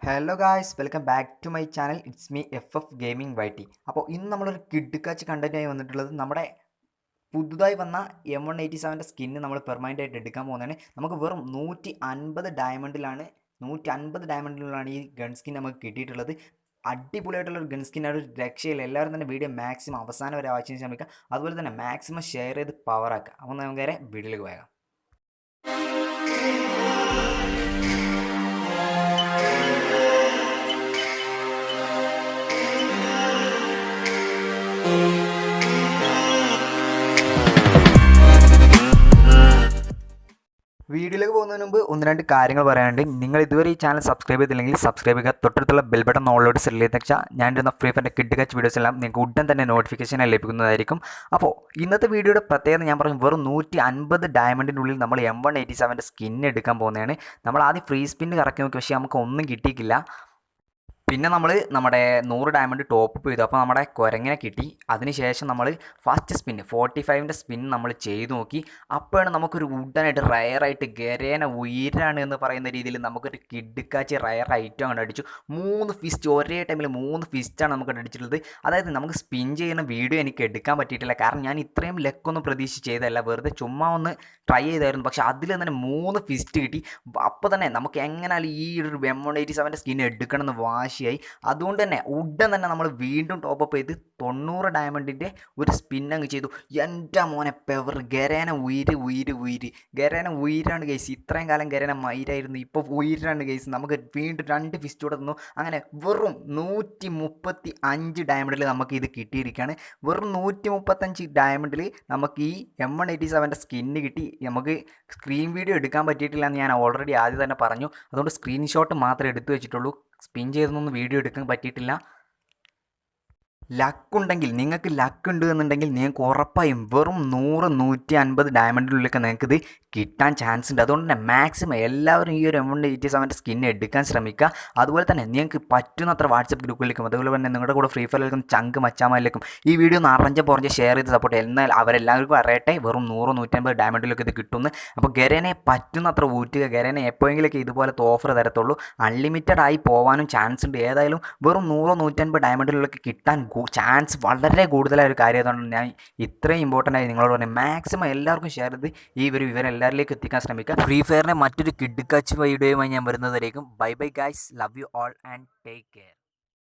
Hello guys, welcome back to my channel. It's me FF gaming YT. അപ്പോൾ ഇന്ന് നമ്മളൊരു കിഡ്ക്കാച്ച് കണ്ടൻറ്റായി വന്നിട്ടുള്ളത് നമ്മുടെ പുതുതായി വന്ന M187 സ്കിന്ന് നമ്മൾ പെർമനൻ്റ് ആയിട്ട് എടുക്കാൻ പോകുന്നതാണ്. നമുക്ക് വെറും 150 ഡയമണ്ടിലാണ് ഈ ഗൺ സ്കിൻ നമുക്ക് കിട്ടിയിട്ടുള്ളത്. അടിപൊളിയായിട്ടുള്ള ഒരു ഗൺ സ്കിന്നാണ്, ഒരു രക്ഷയില്ല. എല്ലാവരും തന്നെ വീഡിയോ മാക്സിമം അവസാനം വരെ വാച്ച് ചെയ്യാൻ ശ്രമിക്കുക. അതുപോലെ തന്നെ മാക്സിമം ഷെയർ ചെയ്ത് പവറാക്കുക. അപ്പോൾ നമുക്ക് നേരെ വീഡിയോയിലേക്ക് പോകാം. വീഡിയോയിലേക്ക് പോകുന്നതിന് മുമ്പ് ഒന്ന് രണ്ട് കാര്യങ്ങൾ പറയാനുണ്ട്. നിങ്ങൾ ഇതുവരെ ഈ ചാനൽ സബ്സ്ക്രൈബ് ചെയ്തില്ലെങ്കിൽ സബ്സ്ക്രൈബ് ചെയ്യുക. തൊട്ടടുത്തുള്ള ബെൽ ബട്ടൺ ഓൾറെഡി സെലക്ട് ചെയ്ത് വെച്ചാൽ ഞാൻ ഇടുന്ന ഫ്രീ ഫയറിൻ്റെ കിഡ്കാച്ച് വീഡിയോസ് എല്ലാം നിങ്ങൾക്ക് ഉടൻ തന്നെ നോട്ടിഫിക്കേഷൻ ലഭിക്കുന്നതായിരിക്കും. അപ്പോൾ ഇന്നത്തെ വീഡിയോയുടെ പ്രത്യേകത ഞാൻ പറയും, വെറും 150 ഡയമണ്ടിൻ്റെ ഉള്ളിൽ നമ്മൾ M187 സ്കിൻ എടുക്കാൻ പോകുന്നതാണ്. നമ്മൾ ആദ്യം ഫ്രീ സ്പിൻ കറക്കി നോക്കി, പക്ഷേ നമുക്ക് ഒന്നും കിട്ടിയിട്ടില്ല. പിന്നെ നമ്മൾ നമ്മുടെ 100 ഡയമണ്ട് ടോപ്പ് അപ്പ് ചെയ്തു. അപ്പോൾ നമ്മുടെ കുരങ്ങനെ കിട്ടി. അതിനുശേഷം നമ്മൾ ഫസ്റ്റ് സ്പിൻ 45ൻ്റെ സ്പിൻ നമ്മൾ ചെയ്തു നോക്കി. അപ്പോഴാണ് നമുക്കൊരു ഉടനായിട്ട് റയറായിട്ട് ഗരേന ഉയരാണ് എന്ന് പറയുന്ന രീതിയിൽ നമുക്കൊരു കിഡ്ക്കാച്ച് റയർ ഐറ്റം കണ്ട് അടിച്ചു. 3 ഫിസ്റ്റ് ഒരേ ടൈമിൽ 3 ഫിസ്റ്റാണ് നമുക്ക് അടിച്ചിട്ടുള്ളത്. അതായത് നമുക്ക് സ്പിൻ ചെയ്യുന്ന വീഡിയോ എനിക്ക് എടുക്കാൻ പറ്റിയിട്ടില്ല, കാരണം ഞാൻ ഇത്രയും ലക്കൊന്നും പ്രതീക്ഷിച്ച് ചെയ്തതല്ല, വെറുതെ ചുമ്മാ ഒന്ന് ട്രൈ ചെയ്തായിരുന്നു. പക്ഷേ അതിൽ തന്നെ 3 ഫിസ്റ്റ് കിട്ടി. അപ്പോൾ തന്നെ നമുക്ക് എങ്ങനെയാലും ഈ ഒരു M187 സ്കിൻ എടുക്കണമെന്ന് വാശിയായി. അതുകൊണ്ട് തന്നെ ഉടൻ തന്നെ നമ്മൾ വീണ്ടും ടോപ്പ് അപ്പ് ചെയ്ത് 90 ഡയമണ്ടിൻ്റെ ഒരു സ്പിൻ അങ്ങ് ചെയ്തു. എൻ്റെ മോനെ പെവർ ഗരേന ഉയിര് ഗരേന ഉയിരാണ് ഗൈസ്. ഇത്രയും കാലം ഗരേന മയിരായിരുന്നു, ഇപ്പോൾ ഉയിരാണ് ഗൈസ്. നമുക്ക് വീണ്ടും 2 ഫിസ്റ്റ് കൂടെ തന്നു. അങ്ങനെ വെറും 135 ഡയമണ്ടിൽ നമുക്ക് ഇത് കിട്ടിയിരിക്കുകയാണ്. വെറും 135 ഡയമണ്ടിൽ നമുക്ക് ഈ M187 സ്കിന്ന് കിട്ടി. നമുക്ക് സ്ക്രീൻ വീഡിയോ എടുക്കാൻ പറ്റിയിട്ടില്ല എന്ന് ഞാൻ ഓൾറെഡി ആദ്യം തന്നെ പറഞ്ഞു. അതുകൊണ്ട് സ്ക്രീൻഷോട്ട് മാത്രമേ എടുത്തു വെച്ചിട്ടുള്ളൂ. സ്പിൻ ചെയ്തൊന്നും വീഡിയോ എടുക്കാൻ പറ്റിയിട്ടില്ല. ലക്കുണ്ടെങ്കിൽ, നിങ്ങൾക്ക് ലക്ക് ഉണ്ട് എന്നുണ്ടെങ്കിൽ നിങ്ങൾക്ക് ഉറപ്പായും വെറും 100-150 ഡയമണ്ടിനുള്ളിലൊക്കെ നിങ്ങൾക്കിത് കിട്ടാൻ ചാൻസ് ഉണ്ട്. അതുകൊണ്ട് തന്നെ മാക്സിമം എല്ലാവരും ഈ ഒരു M187 സ്കിൻ എടുക്കാൻ ശ്രമിക്കുക. അതുപോലെ തന്നെ നിങ്ങൾക്ക് പറ്റുന്നത്ര വാട്സപ്പ് ഗ്രൂപ്പിലേക്കും അതുപോലെ തന്നെ നിങ്ങളുടെ കൂടെ ഫ്രീ ഫയറിലേക്കും ചങ്ക് മച്ചാമാരിലേക്കും ഈ വീഡിയോ ഒന്ന് അറിഞ്ഞ് ഷെയർ ചെയ്ത് സപ്പോർട്ട് ചെയ്യുക. എന്നാൽ അവരെല്ലാവർക്കും അറിയട്ടെ വെറും 100-150 ഡയമണ്ടിലൊക്കെ ഇത് കിട്ടുന്നു. അപ്പോൾ ഗരേനെ പറ്റുന്നത്ര ഊറ്റുക. ഗരേനെ എപ്പോഴെങ്കിലൊക്കെ ഇതുപോലത്തെ ഓഫർ തരത്തുള്ളൂ. അൺലിമിറ്റഡ് ആയി പോകാനും ചാൻസ് ഉണ്ട്. ഏതായാലും വെറും 100-150 ഡയമണ്ടിലൊക്കെ കിട്ടാൻ ചാൻസ് വളരെ കൂടുതലായ ഒരു കാര്യം. അതുകൊണ്ട് ഞാൻ ഇത്രയും ഇമ്പോർട്ടൻ്റ് ആയി നിങ്ങളോട് പറഞ്ഞു, മാക്സിമം എല്ലാവർക്കും ഷെയർ ചെയ്ത് ഈ ഒരു വിവരം എല്ലാവരിലേക്കും എത്തിക്കാൻ ശ്രമിക്കുക. ഫ്രീ ഫയറിനെ മറ്റൊരു കിഡ്ക്കാച്ച് വീഡിയോയുമായി ഞാൻ വരുന്നതായിരിക്കും. Bye bye guys, love you all and take care.